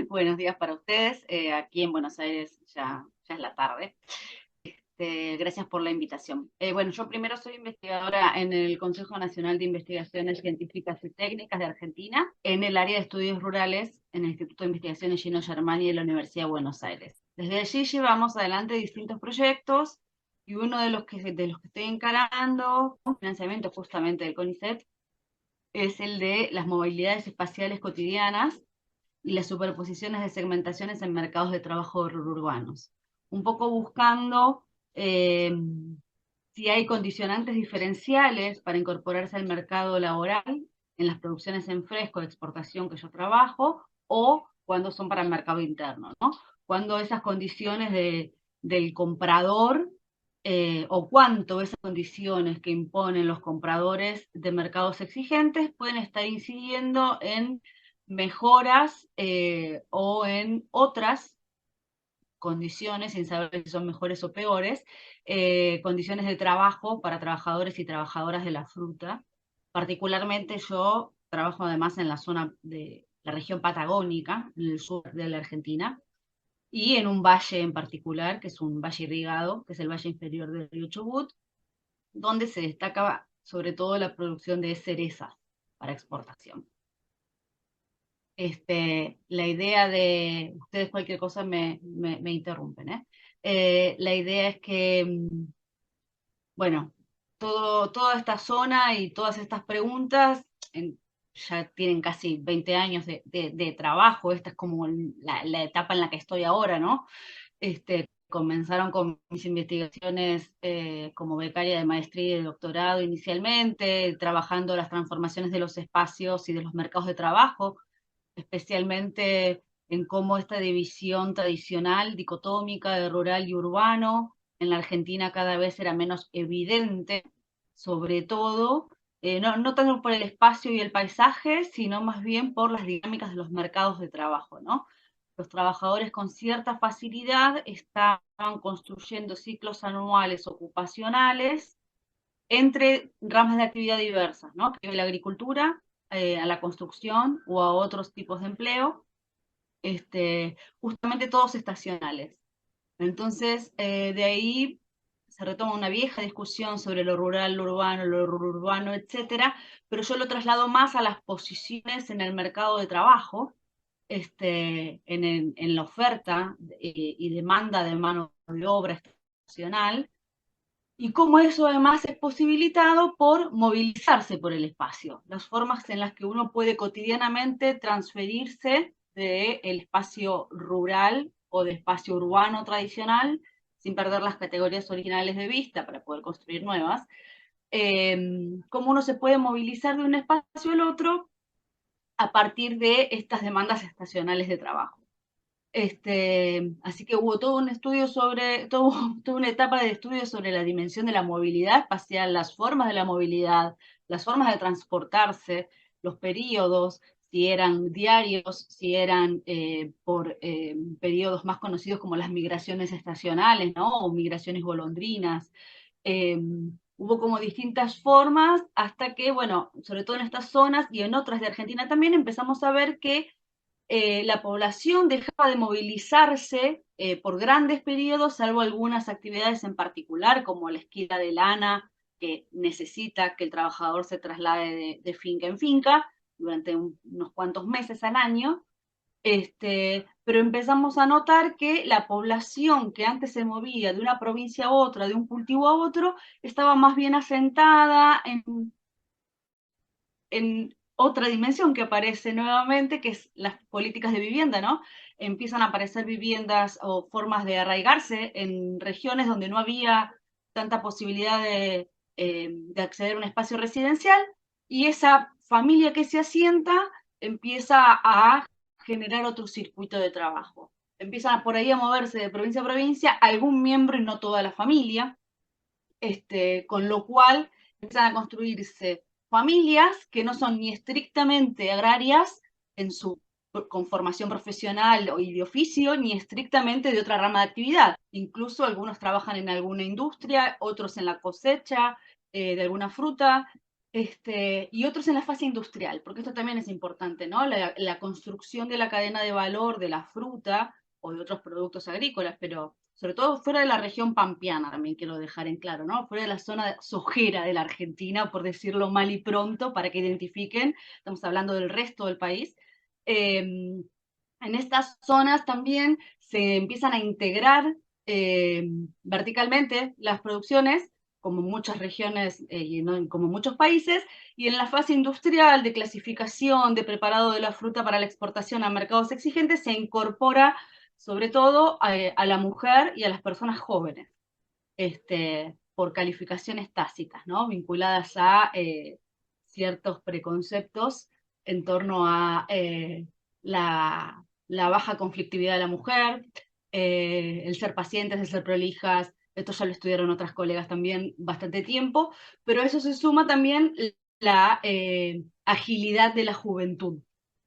Buenos días para ustedes. Aquí en Buenos Aires ya es la tarde. Gracias por la invitación. Bueno, yo primero soy investigadora en el Consejo Nacional de Investigaciones Científicas y Técnicas de Argentina, en el área de estudios rurales, en el Instituto de Investigaciones Gino Germani de la Universidad de Buenos Aires. Desde allí llevamos adelante distintos proyectos y uno de los que estoy encarando, con financiamiento justamente del CONICET, es el de las movilidades espaciales cotidianas y las superposiciones de segmentaciones en mercados de trabajo rururbanos. Un poco buscando eh, si hay condicionantes diferenciales para incorporarse al mercado laboral en las producciones en fresco de exportación que yo trabajo, o cuando son para el mercado interno, ¿no? Cuando esas condiciones del comprador o cuánto esas condiciones que imponen los compradores de mercados exigentes pueden estar incidiendo en mejoras o en otras condiciones, sin saber si son mejores o peores, condiciones de trabajo para trabajadores y trabajadoras de la fruta. Particularmente yo trabajo además en la zona de la región patagónica, en el sur de la Argentina, y en un valle en particular, que es un valle irrigado, que es el valle inferior del río Chubut, donde se destaca sobre todo la producción de cerezas para exportación. La idea de, ustedes cualquier cosa me interrumpen, ¿eh? La idea es que, bueno, toda esta zona y todas estas preguntas ya tienen casi 20 años de trabajo. Esta es como la etapa en la que estoy ahora, ¿no? Comenzaron con mis investigaciones como becaria de maestría y de doctorado inicialmente, trabajando las transformaciones de los espacios y de los mercados de trabajo, especialmente en cómo esta división tradicional, dicotómica de rural y urbano, en la Argentina cada vez era menos evidente, sobre todo, no tanto por el espacio y el paisaje, sino más bien por las dinámicas de los mercados de trabajo, ¿no? Los trabajadores con cierta facilidad estaban construyendo ciclos anuales ocupacionales entre ramas de actividad diversas, ¿no? Que la agricultura, a la construcción o a otros tipos de empleo, justamente todos estacionales. Entonces, de ahí se retoma una vieja discusión sobre lo rural, lo urbano, etcétera, pero yo lo traslado más a las posiciones en el mercado de trabajo, en la oferta y demanda de mano de obra estacional, y cómo eso además es posibilitado por movilizarse por el espacio, las formas en las que uno puede cotidianamente transferirse del espacio rural o de espacio urbano tradicional, sin perder las categorías originales de vista para poder construir nuevas, cómo uno se puede movilizar de un espacio al otro a partir de estas demandas estacionales de trabajo. Así que hubo todo un estudio toda una etapa de estudio sobre la dimensión de la movilidad espacial, las formas de la movilidad, las formas de transportarse, los periodos, si eran diarios, si eran por periodos más conocidos como las migraciones estacionales, ¿no? O migraciones golondrinas. Eh, Hubo como distintas formas hasta que, bueno, sobre todo en estas zonas y en otras de Argentina también empezamos a ver que la población dejaba de movilizarse por grandes periodos, salvo algunas actividades en particular, como la esquila de lana, que necesita que el trabajador se traslade de finca en finca durante unos cuantos meses al año. Pero empezamos a notar que la población que antes se movía de una provincia a otra, de un cultivo a otro, estaba más bien asentada en otra dimensión que aparece nuevamente, que es las políticas de vivienda, ¿no? Empiezan a aparecer viviendas o formas de arraigarse en regiones donde no había tanta posibilidad de acceder a un espacio residencial, y esa familia que se asienta empieza a generar otro circuito de trabajo. Empiezan por ahí a moverse de provincia a provincia algún miembro y no toda la familia, con lo cual empiezan a construirse familias que no son ni estrictamente agrarias en su conformación profesional y de oficio, ni estrictamente de otra rama de actividad. Incluso algunos trabajan en alguna industria, otros en la cosecha de alguna fruta, y otros en la fase industrial, porque esto también es importante, ¿no? La construcción de la cadena de valor de la fruta o de otros productos agrícolas, pero sobre todo fuera de la región pampeana, también quiero dejar en claro, ¿no? Fuera de la zona sojera de la Argentina, por decirlo mal y pronto, para que identifiquen, estamos hablando del resto del país. En estas zonas también se empiezan a integrar verticalmente las producciones, como muchas regiones y como muchos países, y en la fase industrial de clasificación, de preparado de la fruta para la exportación a mercados exigentes, se incorpora sobre todo a la mujer y a las personas jóvenes, por calificaciones tácitas, ¿no? Vinculadas a ciertos preconceptos en torno a la baja conflictividad de la mujer, el ser pacientes, el ser prolijas. Esto ya lo estudiaron otras colegas también bastante tiempo, pero a eso se suma también la agilidad de la juventud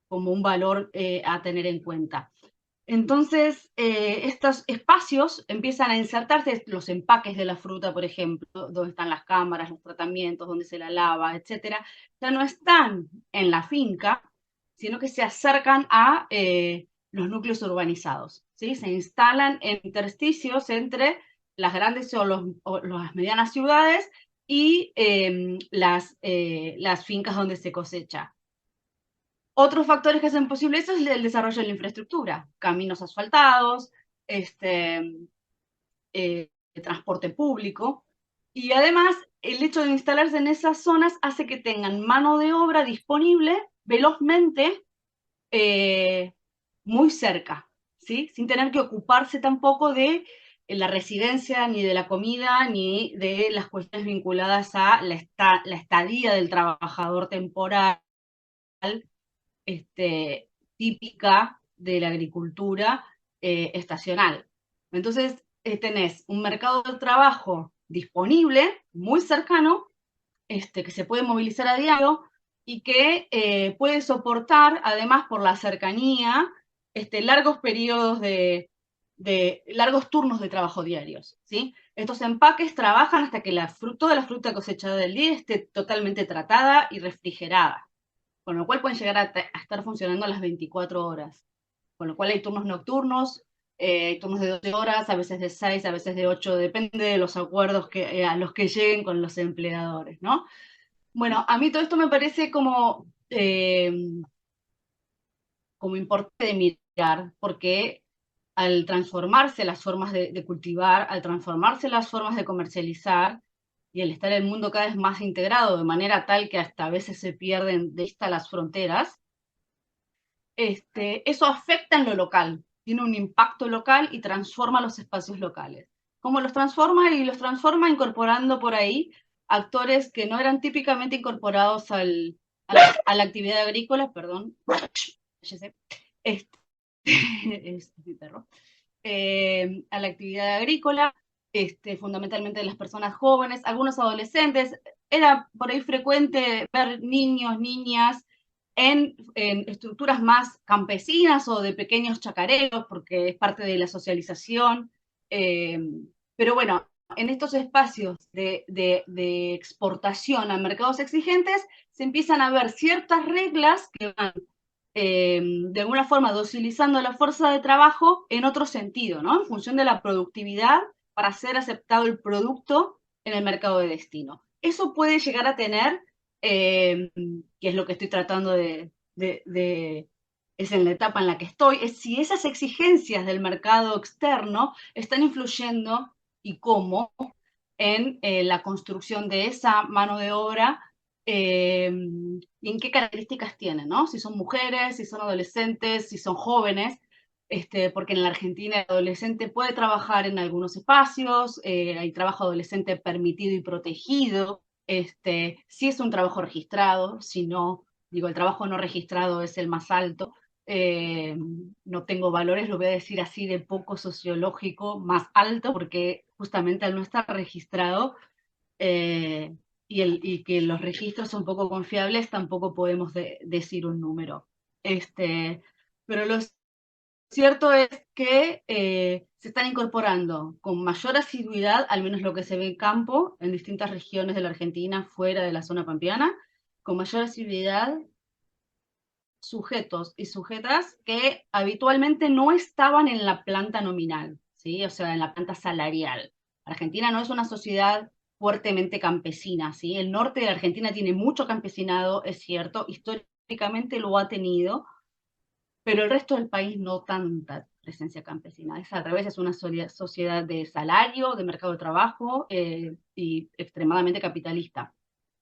como un valor a tener en cuenta. Entonces, estos espacios empiezan a insertarse, los empaques de la fruta, por ejemplo, donde están las cámaras, los tratamientos, donde se la lava, etcétera, ya no están en la finca, sino que se acercan a los núcleos urbanizados, ¿sí? Se instalan en intersticios entre las grandes o las medianas ciudades y las fincas donde se cosecha. Otros factores que hacen posible eso es el desarrollo de la infraestructura, caminos asfaltados, transporte público, y además el hecho de instalarse en esas zonas hace que tengan mano de obra disponible velozmente, muy cerca, ¿sí? Sin tener que ocuparse tampoco de la residencia, ni de la comida, ni de las cuestiones vinculadas a la estadía del trabajador temporal, típica de la agricultura estacional. Entonces, tenés un mercado de trabajo disponible, muy cercano, que se puede movilizar a diario y que puede soportar, además por la cercanía, largos periodos largos turnos de trabajo diarios, ¿sí? Estos empaques trabajan hasta que toda la fruta cosechada del día esté totalmente tratada y refrigerada, con lo cual pueden llegar a estar funcionando a las 24 horas, con lo cual hay turnos nocturnos, hay turnos de 12 horas, a veces de 6, a veces de 8, depende de los acuerdos a los que lleguen con los empleadores, ¿no? Bueno, a mí todo esto me parece como importante de mirar, porque al transformarse las formas de cultivar, al transformarse las formas de comercializar, y al estar el mundo cada vez más integrado, de manera tal que hasta a veces se pierden de vista las fronteras, eso afecta en lo local, tiene un impacto local y transforma los espacios locales. ¿Cómo los transforma? Y los transforma incorporando por ahí actores que no eran típicamente incorporados a la actividad agrícola, perdón, es mi perro, a la actividad agrícola, fundamentalmente de las personas jóvenes, algunos adolescentes. Era por ahí frecuente ver niños, niñas en estructuras más campesinas o de pequeños chacareros, porque es parte de la socialización. Pero bueno, en estos espacios de exportación a mercados exigentes se empiezan a ver ciertas reglas que van de alguna forma docilizando la fuerza de trabajo en otro sentido, ¿no? En función de la productividad para ser aceptado el producto en el mercado de destino. Eso puede llegar a tener, que es lo que estoy tratando es en la etapa en la que estoy, es si esas exigencias del mercado externo están influyendo y cómo en la construcción de esa mano de obra y en qué características tienen, ¿no? Si son mujeres, si son adolescentes, si son jóvenes, porque en la Argentina el adolescente puede trabajar en algunos espacios, hay trabajo adolescente permitido y protegido, si es un trabajo registrado, si no, digo, el trabajo no registrado es el más alto. eh, no tengo valores, lo voy a decir así de poco sociológico, más alto, porque justamente al no estar registrado, eh, y que los registros son poco confiables, tampoco podemos decir un número. Pero lo cierto es que se están incorporando con mayor asiduidad, al menos lo que se ve en campo, en distintas regiones de la Argentina, fuera de la zona pampeana, con mayor asiduidad sujetos y sujetas que habitualmente no estaban en la planta nominal, ¿sí? O sea, en la planta salarial. Argentina no es una sociedad fuertemente campesina, ¿sí? El norte de la Argentina tiene mucho campesinado, es cierto, históricamente lo ha tenido, pero el resto del país no tanta presencia campesina. Es al revés, es una sociedad de salario, de mercado de trabajo y extremadamente capitalista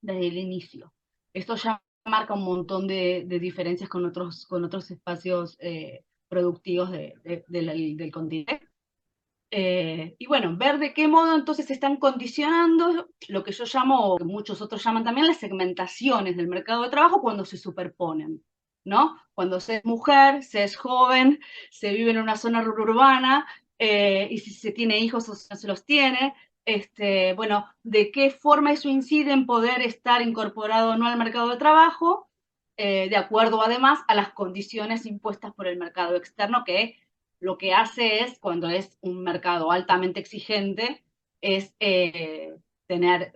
desde el inicio. Esto ya marca un montón de diferencias con otros espacios productivos del continente. Y bueno, ver de qué modo entonces se están condicionando lo que yo llamo, o que muchos otros llaman también, las segmentaciones del mercado de trabajo cuando se superponen, ¿no? Cuando se es mujer, se es joven, se vive en una zona urbana, y si se tiene hijos o si no se los tiene, bueno, de qué forma eso incide en poder estar incorporado o no al mercado de trabajo, de acuerdo además a las condiciones impuestas por el mercado externo, que lo que hace es, cuando es un mercado altamente exigente, es tener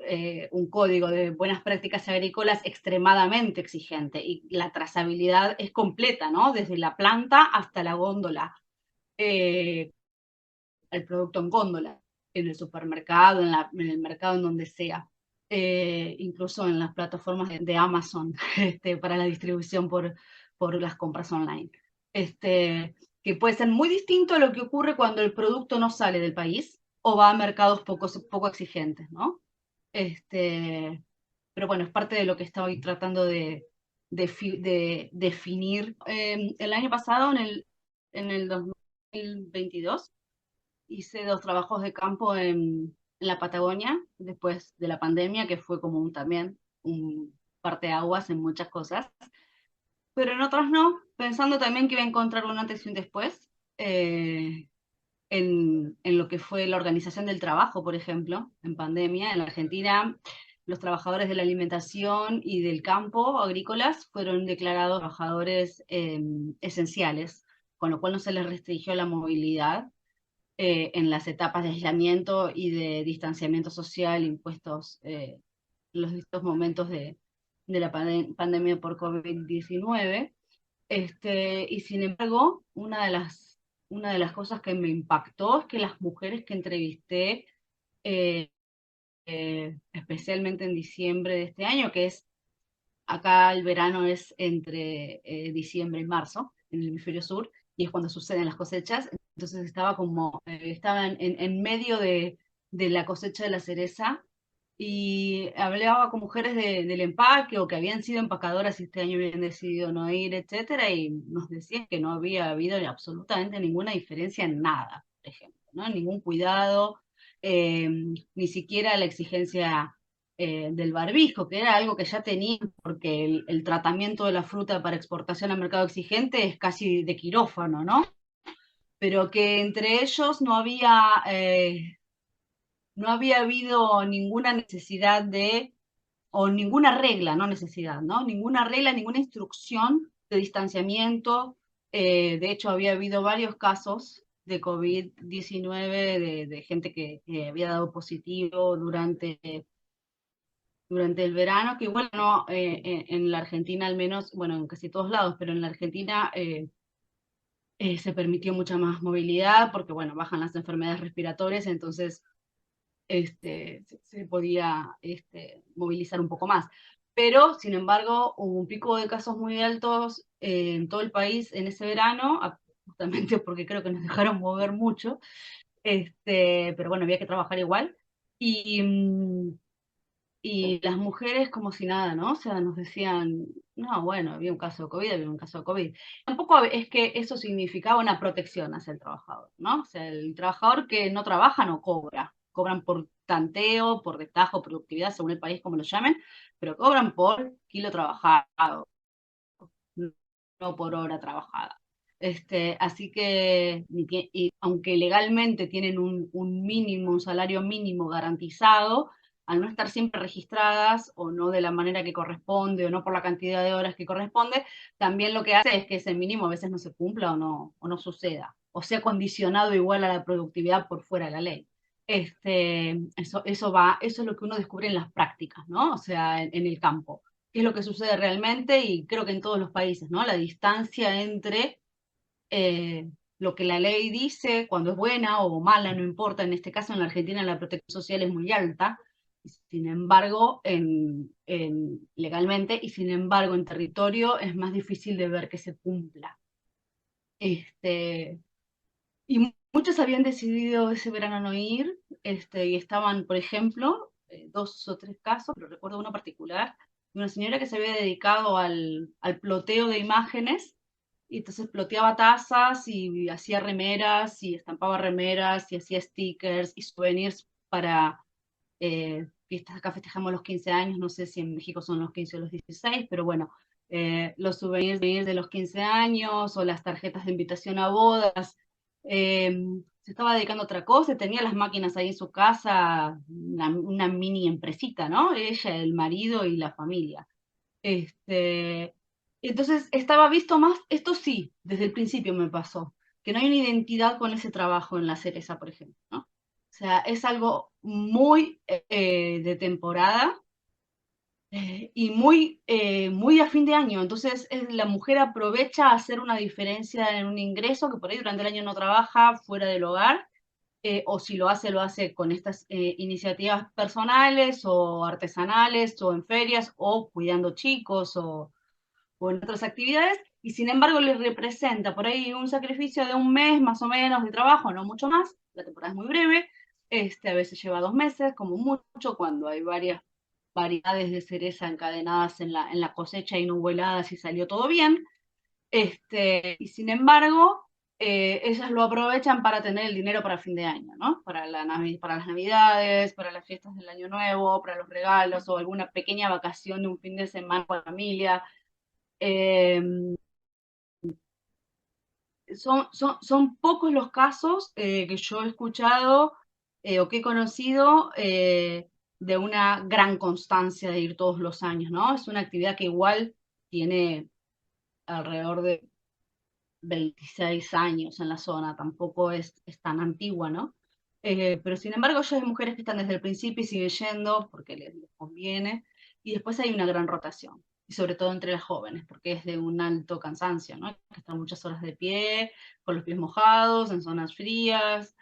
un código de buenas prácticas agrícolas extremadamente exigente y la trazabilidad es completa, ¿no? Desde la planta hasta la góndola, eh, el producto en góndola, en el supermercado, en el mercado en donde sea. Incluso en las plataformas de Amazon para la distribución por las compras online. Que puede ser muy distinto a lo que ocurre cuando el producto no sale del país o va a mercados poco exigentes, ¿no? Pero bueno, es parte de lo que estoy tratando de definir. El año pasado, en el 2022, hice 2 trabajos de campo en la Patagonia, después de la pandemia, que fue como también un parteaguas en muchas cosas, pero en otras no, pensando también que iba a encontrar un antes y un después eh, en lo que fue la organización del trabajo, por ejemplo, en pandemia. En la Argentina, los trabajadores de la alimentación y del campo agrícolas fueron declarados trabajadores esenciales, con lo cual no se les restringió la movilidad en las etapas de aislamiento y de distanciamiento social impuestos en los distintos momentos de la pandemia por COVID-19. Y sin embargo, una de las cosas que me impactó es que las mujeres que entrevisté, eh, especialmente en diciembre de este año, que es acá el verano es entre diciembre y marzo, en el hemisferio sur, y es cuando suceden las cosechas. Entonces estaba en medio de la cosecha de la cereza y hablaba con mujeres del empaque o que habían sido empacadoras y este año habían decidido no ir, etcétera, y nos decían que no había habido absolutamente ninguna diferencia en nada, por ejemplo, ¿no? Ningún cuidado, eh, ni siquiera la exigencia del barbijo, que era algo que ya tenían, porque el tratamiento de la fruta para exportación al mercado exigente es casi de quirófano, ¿no? Pero que entre ellos no había habido ninguna necesidad o ninguna regla, no necesidad, ¿no? Ninguna regla, ninguna instrucción de distanciamiento. De hecho, había habido varios casos de COVID-19 de gente que había dado positivo durante el verano, que igual no, en la Argentina al menos, bueno, en casi todos lados, pero en la Argentina se permitió mucha más movilidad porque, bueno, bajan las enfermedades respiratorias, entonces se podía movilizar un poco más. Pero, sin embargo, hubo un pico de casos muy altos en todo el país en ese verano, justamente porque creo que nos dejaron mover mucho, pero bueno, había que trabajar igual. Y, y las mujeres como si nada, ¿no? O sea, nos decían, no, bueno, había un caso de COVID, había un caso de COVID. Tampoco es que eso significaba una protección hacia el trabajador, ¿no? O sea, el trabajador que no trabaja no cobra. Cobran por tanteo, por destajo, productividad, según el país como lo llamen, pero cobran por kilo trabajado, no por hora trabajada. Así que, y aunque legalmente tienen un mínimo, un salario mínimo garantizado, al no estar siempre registradas o no de la manera que corresponde o no por la cantidad de horas que corresponde, también lo que hace es que ese mínimo a veces no se cumpla o no suceda, o sea condicionado igual a la productividad por fuera de la ley. Eso es lo que uno descubre en las prácticas, ¿no? O sea, en el campo. ¿Qué es lo que sucede realmente? Y creo que en todos los países, ¿no? La distancia entre eh, lo que la ley dice, cuando es buena o mala, no importa. En este caso, en la Argentina, la protección social es muy alta, sin embargo, legalmente, y sin embargo, en territorio es más difícil de ver que se cumpla. Y muchos habían decidido ese verano no ir, y estaban, por ejemplo, dos o tres casos, pero recuerdo uno particular, de una señora que se había dedicado al ploteo de imágenes, y entonces ploteaba tazas y hacía remeras, y estampaba remeras, y hacía stickers y souvenirs para fiestas. Acá festejamos los 15 años, no sé si en México son los 15 o los 16, pero bueno, los souvenirs de los 15 años o las tarjetas de invitación a bodas. eh, Se estaba dedicando a otra cosa, tenía las máquinas ahí en su casa, una mini empresita, ¿no? Ella, el marido y la familia. Este, entonces estaba visto más, esto sí, desde el principio me pasó, que no hay una identidad con ese trabajo en la cereza, por ejemplo, ¿no? O sea, es algo muy de temporada y muy a fin de año. Entonces, la mujer aprovecha a hacer una diferencia en un ingreso que por ahí durante el año no trabaja fuera del hogar, o si lo hace con estas iniciativas personales o artesanales o en ferias o cuidando chicos o en otras actividades, y sin embargo les representa por ahí un sacrificio de un mes más o menos de trabajo, no mucho más, la temporada es muy breve, a veces lleva 2 meses, como mucho, cuando hay varias variedades de cereza encadenadas en la cosecha y no hubo heladas y salió todo bien, y sin embargo, ellas lo aprovechan para tener el dinero para fin de año, ¿no? Para las navidades, para las fiestas del año nuevo, para los regalos o alguna pequeña vacación de un fin de semana con la familia. Eh, son pocos los casos que yo he escuchado o que he conocido de una gran constancia de ir todos los años, ¿no? Es una actividad que igual tiene alrededor de 26 años en la zona, tampoco es tan antigua, ¿no? Pero sin embargo, ya hay mujeres que están desde el principio y siguen yendo porque les conviene, y después hay una gran rotación, y sobre todo entre las jóvenes, porque es de un alto cansancio, ¿no? Que están muchas horas de pie, con los pies mojados, en zonas frías,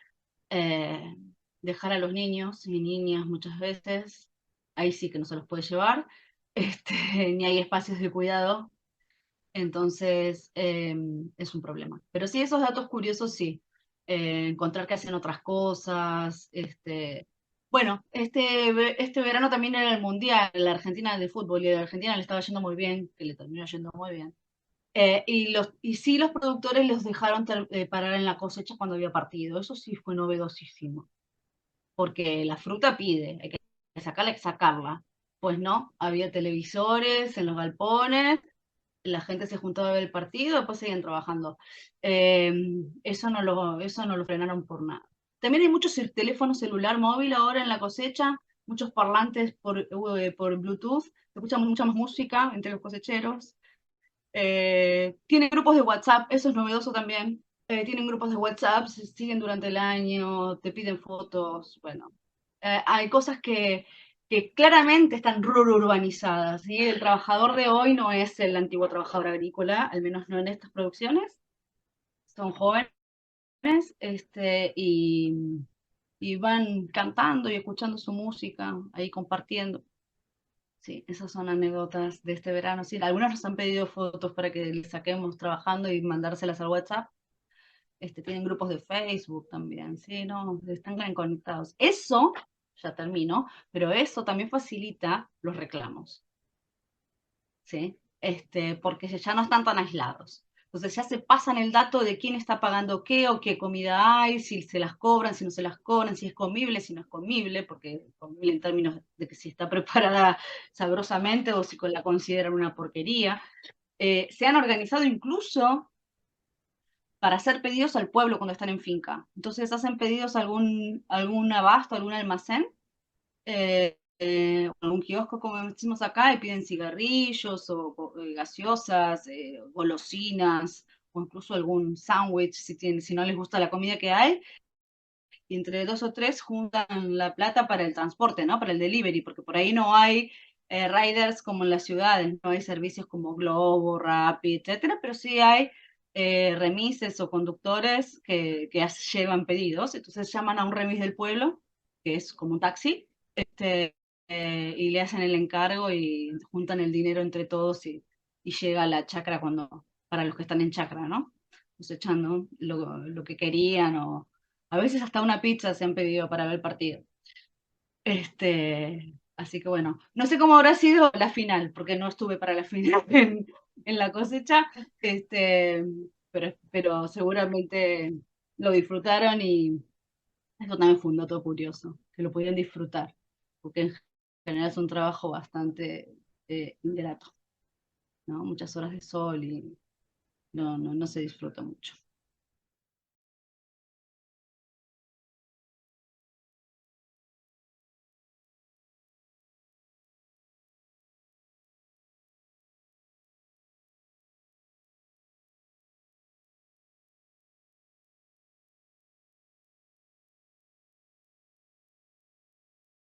eh, dejar a los niños y niñas muchas veces, ahí sí que no se los puede llevar, ni hay espacios de cuidado, entonces, es un problema. Pero sí, esos datos curiosos, sí. Encontrar que hacen otras cosas. Bueno, este verano también era el Mundial, la Argentina de fútbol, y a la Argentina le estaba yendo muy bien, que le terminó yendo muy bien. Y sí, los productores los dejaron parar en la cosecha cuando había partido. Eso sí fue novedosísimo, porque la fruta pide, hay que sacarla, hay que sacarla. Pues no, había televisores en los galpones, la gente se juntaba a ver el partido, después seguían trabajando. Eh, eso no lo frenaron por nada. También hay muchos teléfonos celular móvil ahora en la cosecha, muchos parlantes por Bluetooth, se escucha mucha más música entre los cosecheros. Tienen grupos de WhatsApp, eso es novedoso también. Tienen grupos de WhatsApp, se siguen durante el año, te piden fotos, bueno. Hay cosas que claramente están urbanizadas, ¿sí? El trabajador de hoy no es el antiguo trabajador agrícola, al menos no en estas producciones. Son jóvenes, y van cantando y escuchando su música, ahí compartiendo. Sí, esas son anécdotas de este verano. Sí, algunos nos han pedido fotos para que les saquemos trabajando y mandárselas al WhatsApp. Tienen grupos de Facebook también, sí, no, están bien conectados. Eso, ya termino, pero eso también facilita los reclamos, ¿sí? Porque ya no están tan aislados. Entonces ya se pasan el dato de quién está pagando qué o qué comida hay, si se las cobran, si no se las cobran, si es comible, si no es comible, porque comible en términos de que si está preparada sabrosamente o si la consideran una porquería. Se han organizado incluso para hacer pedidos al pueblo cuando están en finca. Entonces hacen pedidos a algún abasto, algún almacén, algún kiosco, como decimos acá, y piden cigarrillos o gaseosas, golosinas, o incluso algún sándwich si no les gusta la comida que hay, y entre dos o tres juntan la plata para el transporte, ¿no? Para el delivery, porque por ahí no hay riders como en las ciudades, no hay servicios como Globo, Rappi, etcétera, pero sí hay remises o conductores que llevan pedidos, entonces llaman a un remis del pueblo, que es como un taxi, y le hacen el encargo y juntan el dinero entre todos y llega a la chacra para los que están en chacra, ¿no? Cosechando lo que querían o a veces hasta una pizza se han pedido para ver el partido. Así que bueno, no sé cómo habrá sido la final, porque no estuve para la final en la cosecha, pero seguramente lo disfrutaron y eso también fue un dato curioso, que lo pudieron disfrutar, porque en general es un trabajo bastante ingrato, ¿no? Muchas horas de sol y no se disfruta mucho.